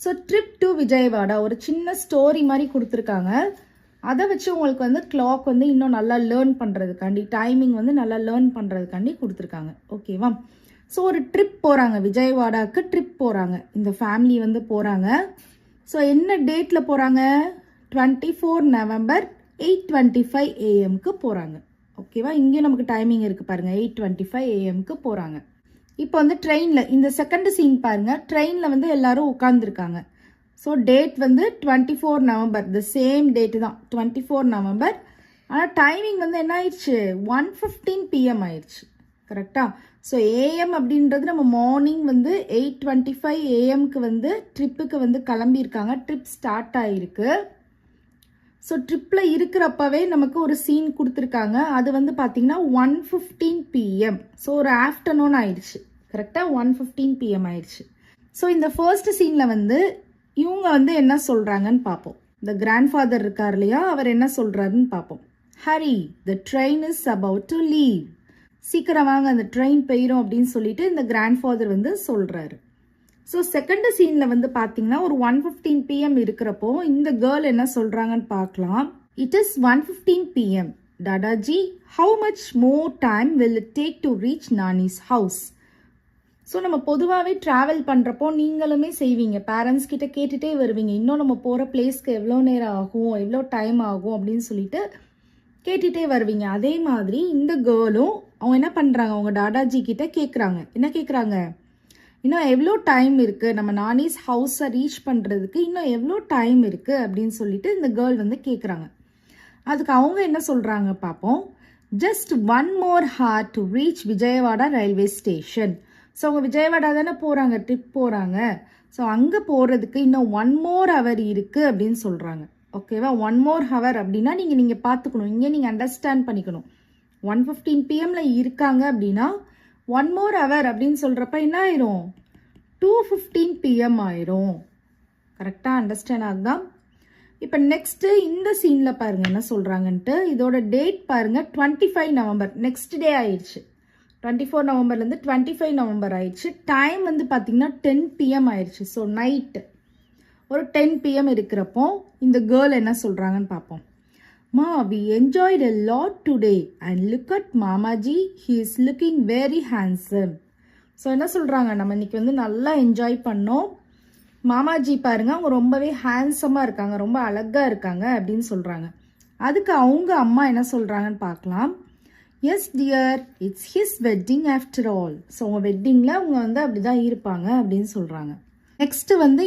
So trip to Vijayawada ஒரு சின்ன story மாதிரி கொடுத்துருக்காங்க. அதை வச்சு உங்களுக்கு வந்து கிளாக் வந்து இன்னும் நல்லா லேர்ன் பண்ணுறதுக்காண்டி, டைமிங் வந்து நல்லா லேர்ன் பண்ணுறதுக்காண்டி கொடுத்துருக்காங்க. ஓகேவா? ஸோ ஒரு ட்ரிப் போகிறாங்க, விஜயவாடாவுக்கு ட்ரிப் போகிறாங்க. இந்த ஃபேமிலி வந்து போகிறாங்க. ஸோ என்ன டேட்டில் போகிறாங்க? 24 நவம்பர் 8:25 AM போகிறாங்க. ஓகேவா? இங்கேயும் நமக்கு டைமிங் இருக்குது பாருங்கள், 8:25 AM போகிறாங்க. இப்போ வந்து ட்ரெயினில் இந்த செகண்ட் சீன் பாருங்கள், ட்ரெயினில் வந்து எல்லாரும் உட்காந்துருக்காங்க. ஸோ டேட் வந்து 24 நவம்பர், த சேம் டேட்டு தான் 24 நவம்பர். ஆனால் டைமிங் வந்து என்ன ஆயிடுச்சு? 1:15 PM ஆயிடுச்சு. கரெக்டாக? ஸோ ஏஎம் அப்படின்றது நம்ம மார்னிங் வந்து 8:25 AM வந்து ட்ரிப்புக்கு வந்து கிளம்பியிருக்காங்க. ட்ரிப் ஸ்டார்ட் ஆகிருக்கு. ஸோ ட்ரிப்பில் இருக்கிறப்பவே நமக்கு ஒரு சீன் கொடுத்துருக்காங்க. அது வந்து பார்த்தீங்கன்னா 1:15 PM. ஸோ ஒரு ஆஃப்டர்நூன் ஆயிடுச்சு. கரெக்டாக 1:15 PM ஆயிடுச்சு. ஸோ இந்த ஃபர்ஸ்ட் சீனில் வந்து இவங்க வந்து என்ன சொல்கிறாங்கன்னு பார்ப்போம். இந்த கிராண்ட்ஃபாதர் இருக்கார் இல்லையா, அவர் என்ன சொல்கிறாருன்னு பார்ப்போம். ஹரி, த train is about to leave. சீக்கிரம் வாங்க, அந்த ட்ரெயின் போயிடும் அப்படின்னு சொல்லிட்டு இந்த கிராண்ட்ஃபாதர் வந்து சொல்கிறாரு. ஸோ செகண்ட் சீனில் வந்து பார்த்தீங்கன்னா ஒரு 1:15 PM இருக்கிறப்போ இந்த கேர்ள் என்ன சொல்கிறாங்கன்னு பார்க்கலாம். It is 1:15 PM. டாடாஜி, how much more time will it take to reach நானிஸ் ஹவுஸ்? ஸோ நம்ம பொதுவாகவே ட்ராவல் பண்ணுறப்போ நீங்களுமே செய்வீங்க, பேரண்ட்ஸ் கிட்ட கேட்டுகிட்டே வருவீங்க, இன்னும் நம்ம போகிற பிளேஸ்க்கு எவ்வளோ நேரம் ஆகும், எவ்வளோ டைம் ஆகும் அப்படின்னு சொல்லிட்டு கேட்டுகிட்டே வருவீங்க. அதே மாதிரி இந்த கேர்ளும் அவங்க என்ன பண்ணுறாங்க, அவங்க டாடாஜி கிட்ட கேட்குறாங்க. என்ன கேட்குறாங்க? இன்னும் எவ்வளோ டைம் இருக்குது, நம்ம நானிஸ் ஹவுஸை ரீச் பண்ணுறதுக்கு இன்னும் எவ்வளோ டைம் இருக்குது அப்படின்னு சொல்லிட்டு இந்த கேர்ள் வந்து கேட்குறாங்க. அதுக்கு அவங்க என்ன சொல்கிறாங்க பார்ப்போம். Just 1 more hour to reach Vijayawada railway station. So அவங்க விஜயவாடா தானே போகிறாங்க, ட்ரிப் போகிறாங்க. ஸோ அங்கே போகிறதுக்கு இன்னும் 1 more hour இருக்குது அப்படின்னு சொல்கிறாங்க. ஓகேவா? 1 more hour அப்படின்னா நீங்கள் பார்த்துக்கணும், இங்கே நீங்கள் அண்டர்ஸ்டாண்ட் பண்ணிக்கணும். 1:15 PMல இருக்காங்க அப்படின்னா 1 more hour அப்படின்னு சொல்கிறப்ப என்ன ஆயிரும்? 2:15 PM ஆயிரும். கரெக்டாக அண்டர்ஸ்டாண்ட் ஆகுதான்? இப்போ நெக்ஸ்ட்டு இந்த சீனில் பாருங்கள் என்ன சொல்கிறாங்கன்ட்டு. இதோட டேட் பாருங்கள், 25 நவம்பர், நெக்ஸ்ட் டே ஆயிடுச்சு. 24 நவம்பர்லேருந்து 25 நவம்பர் ஆயிடுச்சு. டைம் வந்து பார்த்தீங்கன்னா 10 PM ஆயிடுச்சு. ஸோ நைட்டு ஒரு 10 PM இருக்கிறப்போ இந்த கேர்ள் என்ன சொல்கிறாங்கன்னு பார்ப்போம். மா, we enjoyed a lot today and look at மாமாஜி, he is looking very handsome. So என்ன சொல்கிறாங்க, நம்ம இன்னைக்கு வந்து நல்லா என்ஜாய் பண்ணோம், மாமாஜி பாருங்க அவங்க ரொம்பவே ஹேண்ட்ஸமாக இருக்காங்க, ரொம்ப அழகாக இருக்காங்க அப்படின்னு சொல்கிறாங்க. அதுக்கு அவங்க அம்மா என்ன சொல்கிறாங்கன்னு பார்க்கலாம். S dear, it's his wedding after all. So அவங்க வெட்டிங்கில் அவங்க வந்து அப்படி தான் இருப்பாங்க அப்படின்னு சொல்கிறாங்க. நெக்ஸ்ட்டு வந்து